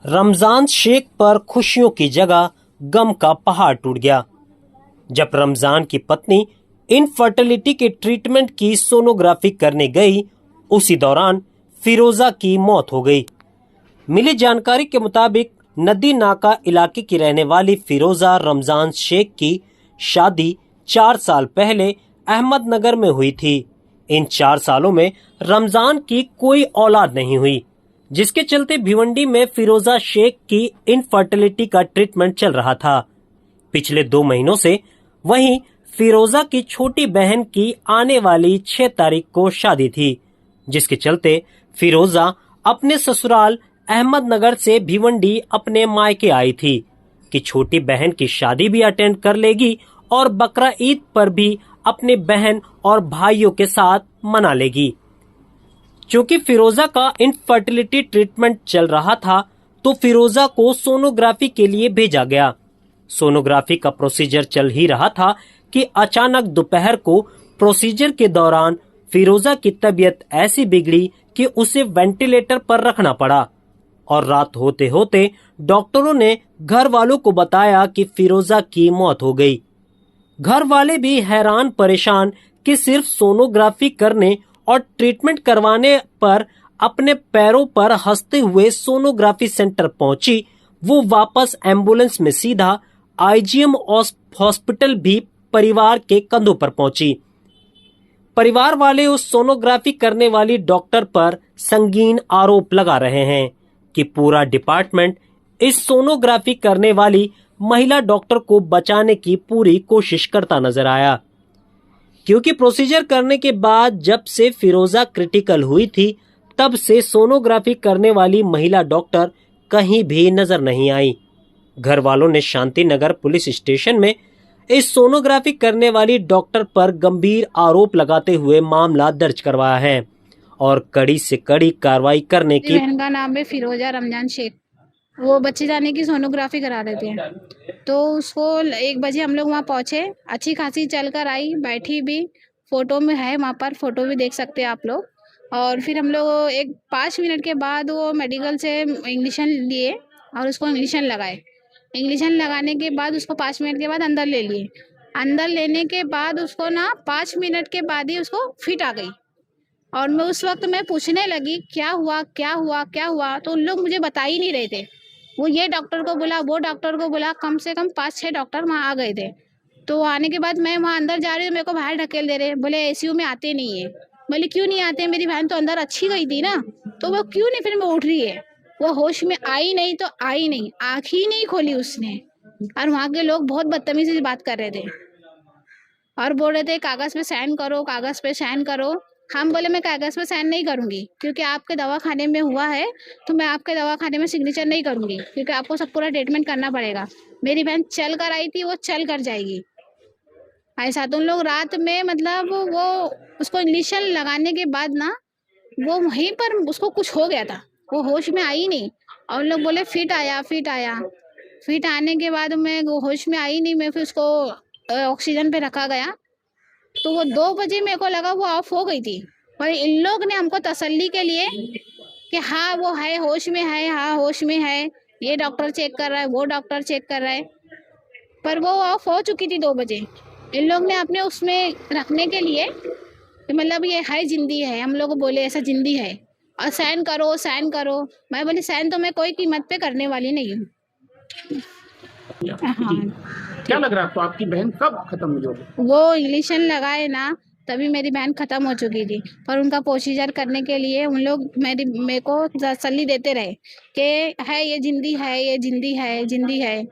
रमजान शेख पर खुशियों की जगह गम का पहाड़ टूट गया जब रमजान की पत्नी इनफर्टिलिटी के ट्रीटमेंट की सोनोग्राफी करने गई। उसी दौरान फिरोजा की मौत हो गई। मिली जानकारी के मुताबिक नदी नाका इलाके की रहने वाली फिरोजा रमजान शेख की शादी 4 साल पहले अहमदनगर में हुई थी। इन 4 सालों में रमजान की कोई औलाद नहीं हुई, जिसके चलते भिवंडी में फिरोजा शेख की इनफर्टिलिटी का ट्रीटमेंट चल रहा था। पिछले 2 महीनों से वहीं फिरोजा की छोटी बहन की आने वाली 6 तारीख को शादी थी, जिसके चलते फिरोजा अपने ससुराल अहमदनगर से भिवंडी अपने मायके आई थी कि छोटी बहन की शादी भी अटेंड कर लेगी और बकरा ईद पर भी अपने बहन और भाइयों के साथ मना लेगी। क्योंकि फिरोजा का इनफर्टिलिटी ट्रीटमेंट चल रहा था तो फिरोजा को सोनोग्राफी के लिए भेजा गया। सोनोग्राफी का प्रोसीजर चल ही रहा था कि अचानक दोपहर को प्रोसीजर के दौरान फिरोजा की तबीयत ऐसी बिगड़ी कि उसे वेंटिलेटर पर रखना पड़ा और रात होते होते डॉक्टरों ने घर वालों को बताया कि फिरोजा की मौत हो गई। घर वाले भी हैरान परेशान कि सिर्फ सोनोग्राफी करने और ट्रीटमेंट करवाने पर अपने पैरों पर हंसते हुए सोनोग्राफी सेंटर पहुंची। वो वापस एम्बुलेंस में सीधा आईजीएम हॉस्पिटल भी परिवार के कंधों पर पहुंची। परिवार वाले उस सोनोग्राफी करने वाली डॉक्टर पर संगीन आरोप लगा रहे हैं कि पूरा डिपार्टमेंट इस सोनोग्राफी करने वाली महिला डॉक्टर को बचाने की पूरी कोशिश करता नजर आया। क्योंकि प्रोसीजर करने के बाद जब से फिरोजा क्रिटिकल हुई थी तब से सोनोग्राफी करने वाली महिला डॉक्टर कहीं भी नजर नहीं आई। घर वालों ने शांति नगर पुलिस स्टेशन में इस सोनोग्राफी करने वाली डॉक्टर पर गंभीर आरोप लगाते हुए मामला दर्ज करवाया है और कड़ी से कड़ी कार्रवाई करने की। बहन का नाम है फिरोजा रमजान शेख। वो बच्चे जाने की सोनोग्राफी करा रहे थे तो उसको 1 बजे हम लोग वहाँ पहुँचे। अच्छी खासी चल कर आई, बैठी भी, फोटो में है, वहाँ पर फोटो भी देख सकते हैं आप लोग। और फिर हम लोग 5 मिनट के बाद वो मेडिकल से इंजेक्शन लिए और उसको इंजेक्शन लगाए। इंजेक्शन लगाने के बाद उसको 5 मिनट के बाद अंदर ले लिए। अंदर लेने के बाद उसको ना 5 मिनट के बाद ही उसको फिट आ गई। और मैं उस वक्त मैं पूछने लगी क्या हुआ क्या हुआ क्या हुआ, तो उन लोग मुझे बता ही नहीं रहे थे। वो ये डॉक्टर को बोला, वो डॉक्टर को बोला, कम से कम 5-6 डॉक्टर वहाँ आ गए थे। तो आने के बाद मैं वहाँ अंदर जा रही हूँ, मेरे को बाहर ढकेल दे रहे, बोले आईसीयू में आते नहीं है। बोले क्यों नहीं आते, मेरी बहन तो अंदर अच्छी गई थी ना, तो वो क्यों नहीं फिर में उठ रही है। वो होश में आई नहीं तो आई नहीं, आँख ही नहीं खोली उसने। और वहाँ के लोग बहुत बदतमीजी से बात कर रहे थे और बोल रहे थे कागज पे साइन करो, कागज पे साइन करो। हम बोले मैं कागज पे साइन नहीं करूंगी क्योंकि आपके दवाखाने में हुआ है, तो मैं आपके दवाखाने में सिग्नेचर नहीं करूंगी क्योंकि आपको सब पूरा ट्रीटमेंट करना पड़ेगा। मेरी बहन चल कर आई थी, वो चल कर जाएगी। ऐसा तो उन लोग रात में मतलब वो उसको इंजेक्शन लगाने के बाद ना वो वहीं पर उसको कुछ हो गया था, वो होश में आई नहीं। और लोग बोले फिट आया फिट आया। फिट आने के बाद मैं वो होश में आई नहीं, मैं फिर उसको ऑक्सीजन पे रखा गया। तो वो 2 बजे मेरे को लगा वो ऑफ हो गई थी, पर इन लोग ने हमको तसल्ली के लिए कि हाँ वो है होश में है, हाँ होश में है, ये डॉक्टर चेक कर रहा है, वो डॉक्टर चेक कर रहा है, पर वो ऑफ हो चुकी थी 2 बजे। इन लोग ने अपने उसमें रखने के लिए कि मतलब ये है जिंदी है, हम लोग को बोले ऐसा जिंदी है और साइन करो साइन करो। मैं बोली साइन तो मैं कोई कीमत पे करने वाली नहीं हूँ। हाँ, क्या लग रहा है आपको, आपकी बहन कब खत्म हुई होगी? वो इंजेक्शन लगाए ना तभी मेरी बहन खत्म हो चुकी थी, पर उनका प्रोसीजर करने के लिए उन लोग मेरे को तसल्ली देते रहे कि है ये जिंदी है, ये जिंदी है, जिंदी है।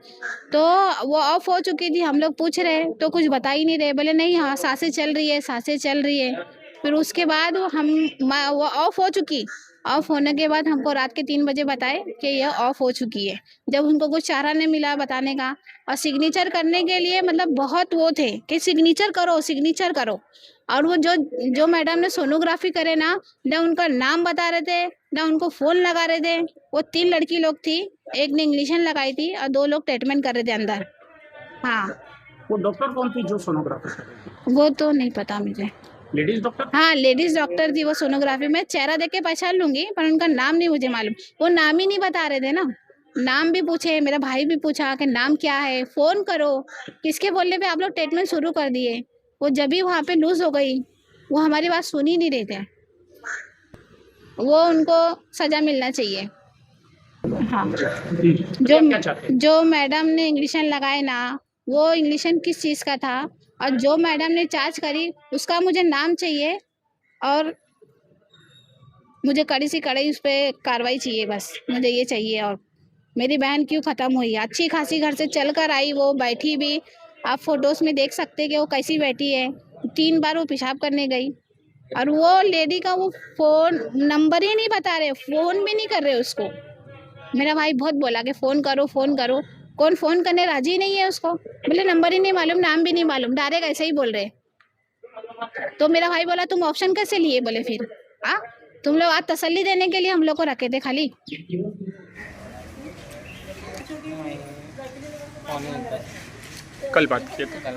तो वो ऑफ हो चुकी थी, हम लोग पूछ रहे तो कुछ बता ही नहीं रहे, बोले नहीं हाँ सांसें चल रही है, सांसें चल रही है। फिर उसके बाद वो ऑफ हो चुकी। ऑफ होने के बाद हमको रात के 3 बजे बताए कि यह ऑफ हो चुकी है। जब उनको कुछ चारा नहीं मिला बताने का, और सिग्नेचर करने के लिए मतलब बहुत वो थे कि सिग्नेचर करो सिग्नेचर करो। और वो जो मैडम ने सोनोग्राफी करे ना उनका नाम बता रहे थे ना उनको फोन लगा रहे थे। वो 3 लड़की लोग थी, एक ने इंजेक्शन लगाई थी और 2 लोग ट्रीटमेंट कर रहे थे अंदर। हाँ, वो डॉक्टर कौन थी जो सोनोग्राफी कर रही थी? वो तो नहीं पता मुझे। Ladies doctor? हाँ लेडीज डॉक्टर थी वो सोनोग्राफी में, चेहरा देख के पहचान लूंगी पर उनका नाम नहीं मुझे मालूम, वो नाम ही नहीं बता रहे थे ना। नाम भी पूछे, मेरा भाई भी पूछा कि नाम क्या है, फ़ोन करो, किसके बोलने पे आप लोग ट्रीटमेंट शुरू कर दिए। वो जब भी वहाँ पे लूज़ हो गई, वो हमारी बात सुन ही नहीं रहे थे। वो उनको सज़ा मिलना चाहिए। हाँ, जी जो क्या चाहते हैं? जो मैडम ने इंजेक्शन लगाए ना, वो इंजेक्शन किस चीज़ का था, और जो मैडम ने जाँच करी, उसका मुझे नाम चाहिए, और मुझे कड़ी से कड़ी उस पे कार्रवाई चाहिए, बस मुझे ये चाहिए। और मेरी बहन क्यों ख़त्म हुई, अच्छी खासी घर से चल कर आई, वो बैठी भी, आप फोटोज़ में देख सकते हैं कि वो कैसी बैठी है। 3 बार वो पेशाब करने गई, और वो लेडी का वो फ़ोन नंबर ही नहीं बता रहे, फ़ोन भी नहीं कर रहे उसको। मेरा भाई बहुत बोला कि फ़ोन करो, फ़ोन करो, कौन फ़ोन करने राज़ी नहीं है उसको। बोले नंबर ही नहीं मालूम, नाम भी नहीं मालूम, डायरेक्ट ऐसे ही बोल रहे। तो मेरा भाई बोला तुम ऑप्शन कैसे लिए? बोले फिर हाँ, तुम लोग आज तसल्ली देने के लिए हम लोग को रखे थे खाली। कल बात किए थे। कल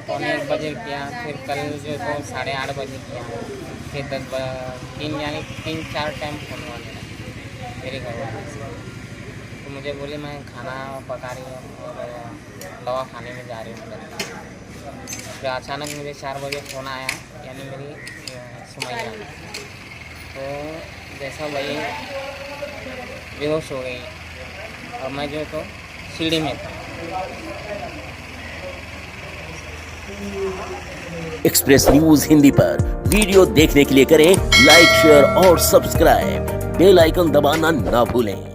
पौने 1 बजे किया, फिर कल जो तो 8:30 बजे किया, फिर 3 यानी 3-4 टाइम फ़ोन वाले मेरे घर वाले से। तो मुझे बोले मैं खाना पका रही हूँ और दवा खाने में जा रही हूँ करके। फिर अचानक मुझे 4 बजे फ़ोन आया, यानी मेरी सुमैया, तो जैसा वही बेहोश हो गई, और मैं जो तो सीढ़ी में था। एक्सप्रेस न्यूज हिंदी पर वीडियो देखने के लिए करें लाइक, शेयर और सब्सक्राइब। बेल आइकन दबाना ना भूलें।